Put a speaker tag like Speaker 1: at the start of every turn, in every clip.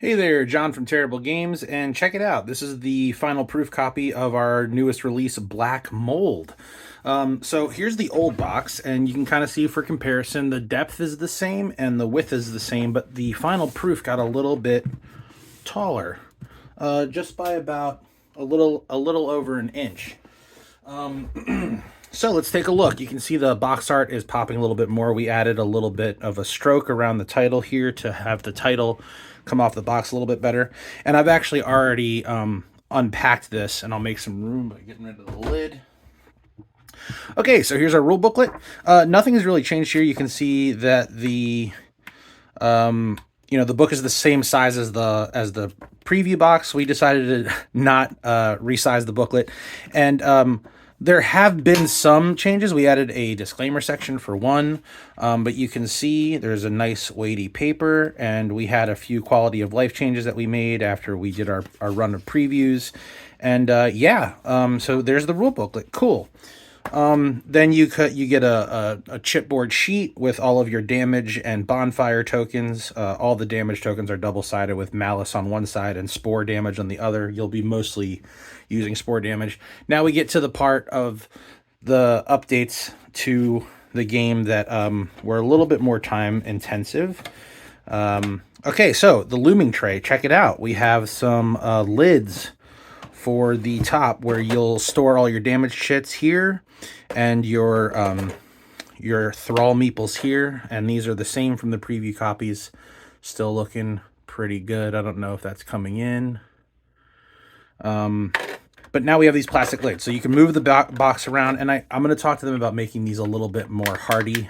Speaker 1: Hey there, John from Terrible Games, and check it out. This is the final proof copy of our newest release, Black Mold. So here's the old box, and you can kind of see for comparison, the depth is the same and the width is the same, but the final proof got a little bit taller, just by about a little over an inch. So let's take a look. You can see the box art is popping a little bit more. We added a little bit of a stroke around the title here to have the title come off the box a little bit better. And I've actually already unpacked this, and I'll make some room by getting rid of the lid. Okay, so here's our rule booklet. Nothing has really changed here. You can see that the book is the same size as the preview box. We decided to not resize the booklet, and there have been some changes. We added a disclaimer section for one, but you can see there's a nice weighty paper, and we had a few quality of life changes that we made after we did our run of previews. And so there's the rule booklet. Cool. Then you get a chipboard sheet with all of your damage and bonfire tokens. All the damage tokens are double-sided with malice on one side and spore damage on the other. You'll be mostly using spore damage. Now we get to the part of the updates to the game that were a little bit more time intensive. Okay, so the looming tray, check it out. We have some lids for the top where you'll store all your damage chits here and your thrall meeples here, and these are the same from the preview copies. Still looking pretty good. I don't know if that's coming in. But now we have these plastic lids, so you can move the box around, and I'm going to talk to them about making these a little bit more hardy.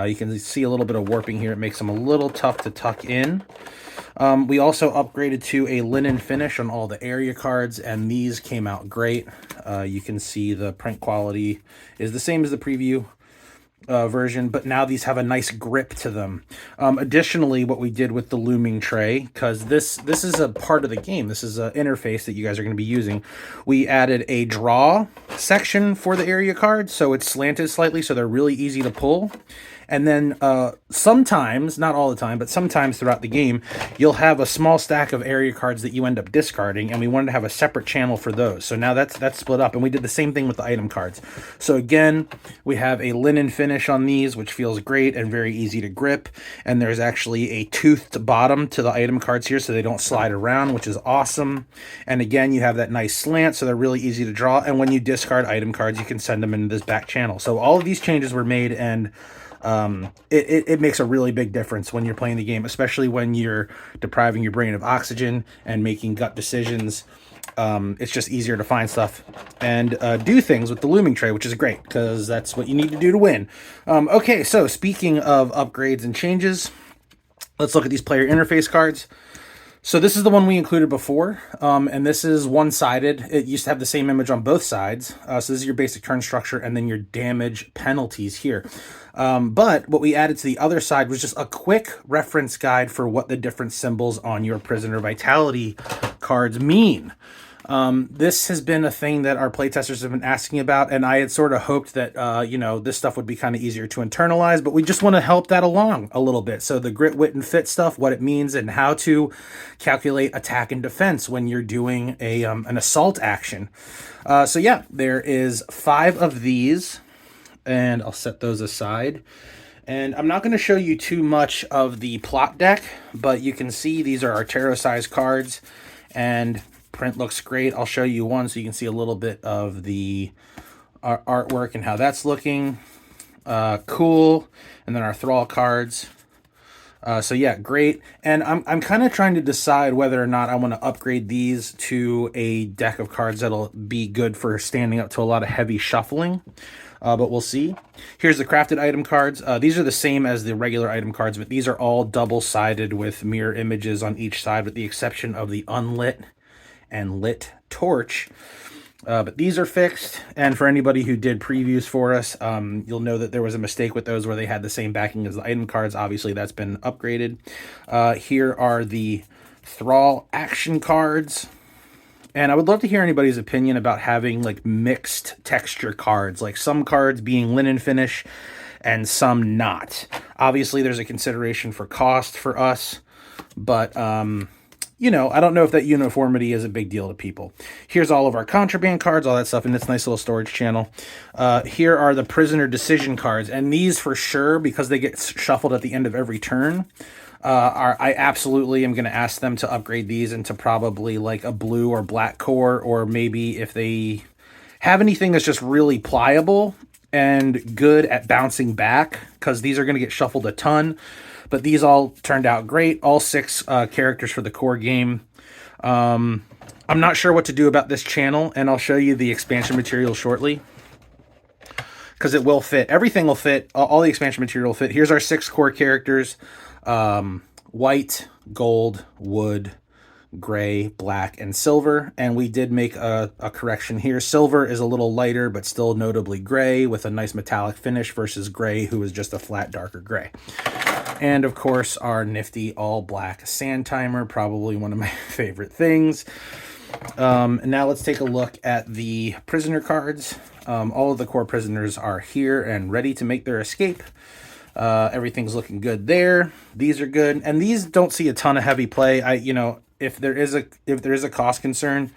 Speaker 1: You can see a little bit of warping here. It makes them a little tough to tuck in. We also upgraded to a linen finish on all the area cards, and these came out great. You can see the print quality is the same as the preview version, but now these have a nice grip to them. Additionally, what we did with the looming tray, because this is a part of the game, this is an interface that you guys are going to be using, we added a draw section for the area cards, so it's slanted slightly, so they're really easy to pull. And then sometimes, not all the time, but sometimes throughout the game, you'll have a small stack of area cards that you end up discarding, and we wanted to have a separate channel for those. So now that's split up, and we did the same thing with the item cards. So again, we have a linen finish on these, which feels great and very easy to grip. And there's actually a toothed bottom to the item cards here, so they don't slide around, which is awesome. And again, you have that nice slant, so they're really easy to draw. And when you discard item cards, you can send them into this back channel. So all of these changes were made, and it makes a really big difference when you're playing the game, especially when you're depriving your brain of oxygen and making gut decisions. It's just easier to find stuff and do things with the looming tray, which is great because that's what you need to do to win. Okay, so speaking of upgrades and changes, let's look at these player interface cards. So this is the one we included before, and this is one-sided. It used to have the same image on both sides. So this is your basic turn structure and then your damage penalties here. But what we added to the other side was just a quick reference guide for what the different symbols on your Prisoner Vitality cards mean. This has been a thing that our playtesters have been asking about, and I had sort of hoped that, this stuff would be kind of easier to internalize, but we just want to help that along a little bit. So the grit, wit, and fit stuff, what it means, and how to calculate attack and defense when you're doing an assault action. So yeah, there is 5 of these, and I'll set those aside. And I'm not going to show you too much of the plot deck, but you can see these are our tarot-sized cards, and print looks great. I'll show you one so you can see a little bit of the artwork and how that's looking. Cool. And then our thrall cards. So yeah, great. And I'm kind of trying to decide whether or not I want to upgrade these to a deck of cards that'll be good for standing up to a lot of heavy shuffling. But we'll see. Here's the crafted item cards. These are the same as the regular item cards, but these are all double-sided with mirror images on each side, with the exception of the unlit and lit torch. But these are fixed, and for anybody who did previews for us, you'll know that there was a mistake with those where they had the same backing as the item cards. Obviously, that's been upgraded. Here are the Thrall action cards. And I would love to hear anybody's opinion about having like mixed texture cards, like some cards being linen finish and some not. Obviously, there's a consideration for cost for us, but I don't know if that uniformity is a big deal to people. Here's all of our contraband cards, all that stuff in this nice little storage channel. Here are the prisoner decision cards, and these for sure, because they get shuffled at the end of every turn, I absolutely am going to ask them to upgrade these into probably like a blue or black core, or maybe if they have anything that's just really pliable and good at bouncing back, because these are going to get shuffled a ton. But these all turned out great. All 6 characters for the core game. I'm not sure what to do about this channel, and I'll show you the expansion material shortly, because it will fit. Everything will fit. All the expansion material will fit. Here's our 6 core characters. White, gold, wood, gray, black, and silver. And we did make a correction here. Silver is a little lighter, but still notably gray with a nice metallic finish versus gray, who is just a flat, darker gray. And of course, our nifty all black sand timer, probably one of my favorite things. And now let's take a look at the prisoner cards. All of the core prisoners are here and ready to make their escape. Everything's looking good there. These are good, and these don't see a ton of heavy play. If there is a cost concern,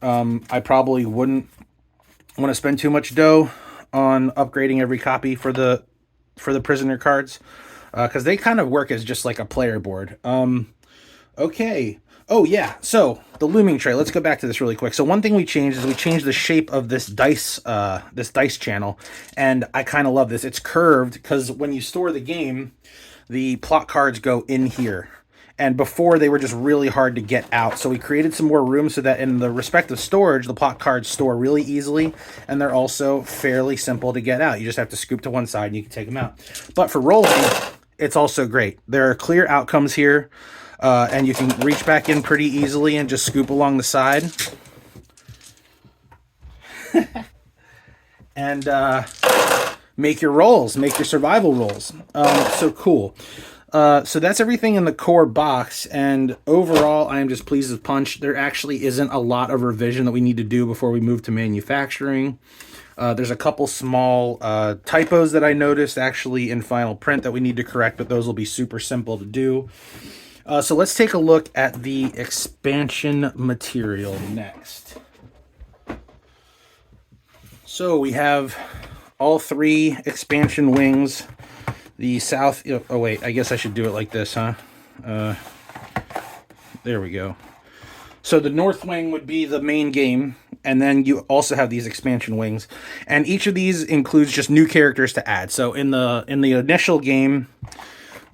Speaker 1: I probably wouldn't want to spend too much dough on upgrading every copy for the prisoner cards, because they kind of work as just like a player board. Okay. Oh yeah, so the looming tray. Let's go back to this really quick. So one thing we changed is we changed the shape of this dice channel, and I kind of love this. It's curved because when you store the game, the plot cards go in here. And before, they were just really hard to get out. So we created some more room so that in the respective storage, the plot cards store really easily. And they're also fairly simple to get out. You just have to scoop to one side and you can take them out. But for rolling, it's also great. There are clear outcomes here. And you can reach back in pretty easily and just scoop along the side. And make your rolls. Make your survival rolls. So cool. So that's everything in the core box, and overall, I am just pleased as punch. There actually isn't a lot of revision that we need to do before we move to manufacturing. There's a couple small typos that I noticed actually in final print that we need to correct, but those will be super simple to do. So let's take a look at the expansion material next. So we have all 3 expansion wings. The south, oh wait, I guess I should do it like this, huh? There we go. So the north wing would be the main game, and then you also have these expansion wings, and each of these includes just new characters to add. So in the initial game,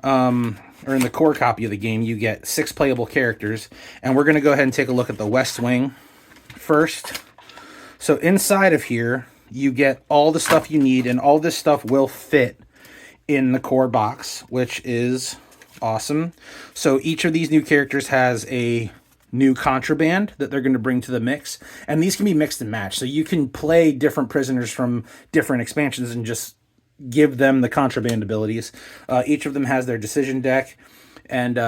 Speaker 1: or in the core copy of the game, you get 6 playable characters, and we're going to go ahead and take a look at the west wing first. So inside of here, you get all the stuff you need, and all this stuff will fit in the core box, which is awesome. So each of these new characters has a new contraband that they're going to bring to the mix, and these can be mixed and matched. So you can play different prisoners from different expansions and just give them the contraband abilities. Each of them has their decision deck, and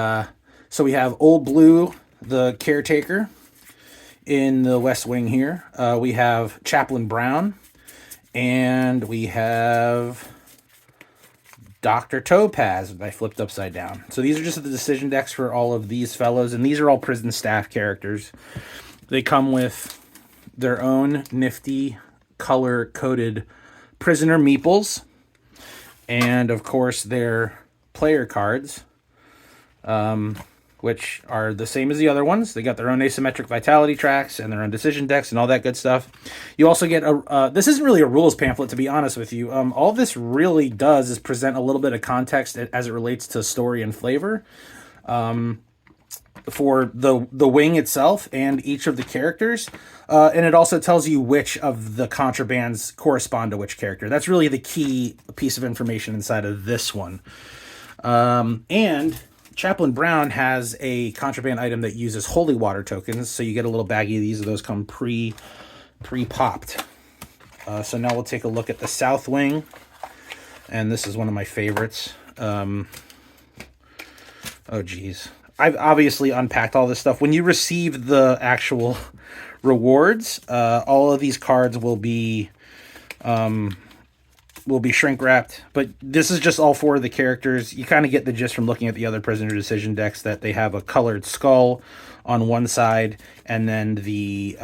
Speaker 1: so we have Old Blue, the caretaker, in the west wing here. We have Chaplain Brown, and we have Dr. Topaz that I flipped upside down. So these are just the decision decks for all of these fellows, and these are all prison staff characters. They come with their own nifty color-coded prisoner meeples, and of course their player cards, which are the same as the other ones. They got their own asymmetric vitality tracks and their own decision decks and all that good stuff. You also get this isn't really a rules pamphlet, to be honest with you. All this really does is present a little bit of context as it relates to story and flavor for the wing itself and each of the characters. And it also tells you which of the contrabands correspond to which character. That's really the key piece of information inside of this one. And Chaplain Brown has a contraband item that uses holy water tokens, so you get a little baggie of these. Those come pre-popped. So now we'll take a look at the south wing, and this is one of my favorites. Oh geez, I've obviously unpacked all this stuff. When you receive the actual rewards, all of these cards will be will be shrink wrapped. But this is just all 4 of the characters. You kind of get the gist from looking at the other prisoner decision decks that they have a colored skull on one side, and then the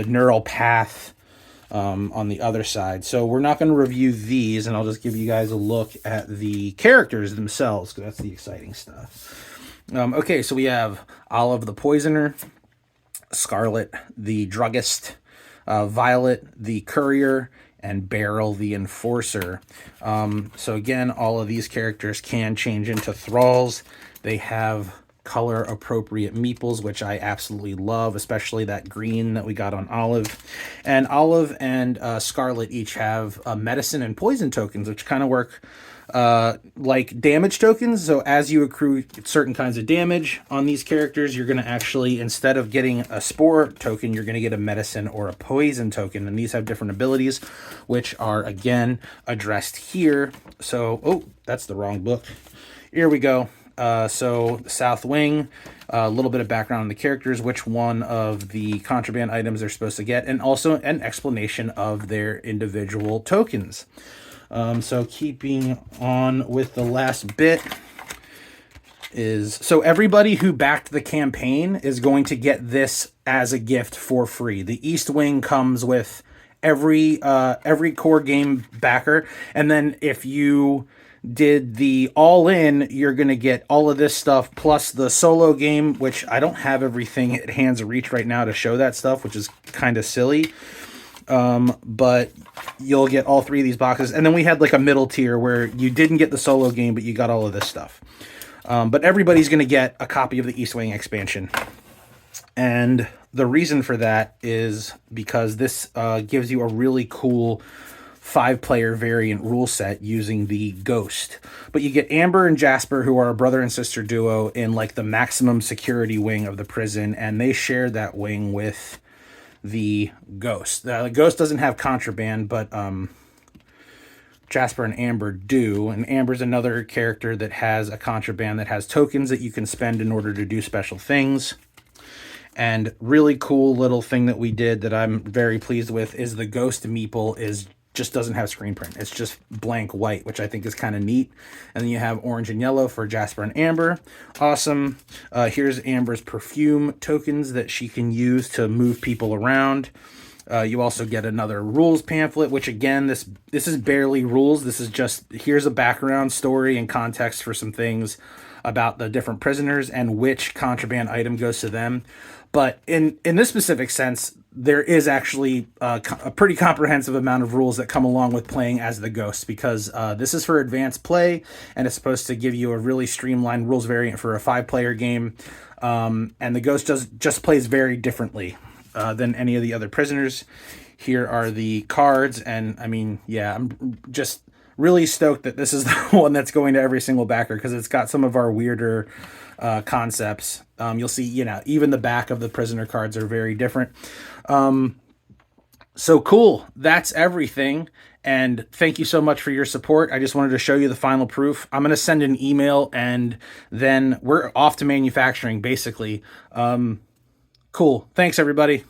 Speaker 1: neural path on the other side. So we're not going to review these, and I'll just give you guys a look at the characters themselves, because that's the exciting stuff. Okay, so we have Olive the Poisoner, Scarlet the Druggist, Violet the Courier, and Beryl the Enforcer. So again, all of these characters can change into thralls. They have color appropriate meeples, which I absolutely love, especially that green that we got on Olive. And Olive and Scarlet each have medicine and poison tokens, which kind of work like damage tokens. So as you accrue certain kinds of damage on these characters, you're going to actually, instead of getting a spore token, you're going to get a medicine or a poison token. And these have different abilities, which are again addressed here. So, oh, that's the wrong book. Here we go. So South Wing, a little bit of background on the characters, which one of the contraband items they're supposed to get, and also an explanation of their individual tokens. So keeping on with the last bit is, so everybody who backed the campaign is going to get this as a gift for free. The East Wing comes with every core game backer, and then if you did the all-in, you're going to get all of this stuff plus the solo game, which I don't have everything at hand's reach right now to show that stuff, which is kind of silly. But you'll get all 3 of these boxes. And then we had like a middle tier where you didn't get the solo game, but you got all of this stuff. But everybody's going to get a copy of the East Wing expansion. And the reason for that is because this gives you a really cool 5-player variant rule set using the Ghost. But you get Amber and Jasper, who are a brother and sister duo in like the maximum security wing of the prison, and they share that wing with the Ghost. The Ghost doesn't have contraband, but Jasper and Amber do. And Amber's another character that has a contraband that has tokens that you can spend in order to do special things. And really cool little thing that we did that I'm very pleased with is the Ghost meeple just doesn't have screen print. It's just blank white, which I think is kind of neat. And then you have orange and yellow for Jasper and Amber. Awesome. Here's Amber's perfume tokens that she can use to move people around. You also get another rules pamphlet, which again, this is barely rules. This is just, here's a background story and context for some things about the different prisoners and which contraband item goes to them. But in this specific sense, there is actually a pretty comprehensive amount of rules that come along with playing as the Ghost, because this is for advanced play, and it's supposed to give you a really streamlined rules variant for a 5-player game. And the Ghost just plays very differently than any of the other prisoners. Here are the cards, and I mean, yeah, I'm just really stoked that this is the one that's going to every single backer, because it's got some of our weirder concepts. You'll see, even the back of the prisoner cards are very different. So cool. That's everything. And thank you so much for your support. I just wanted to show you the final proof. I'm going to send an email, and then we're off to manufacturing, basically. Cool. Thanks, everybody.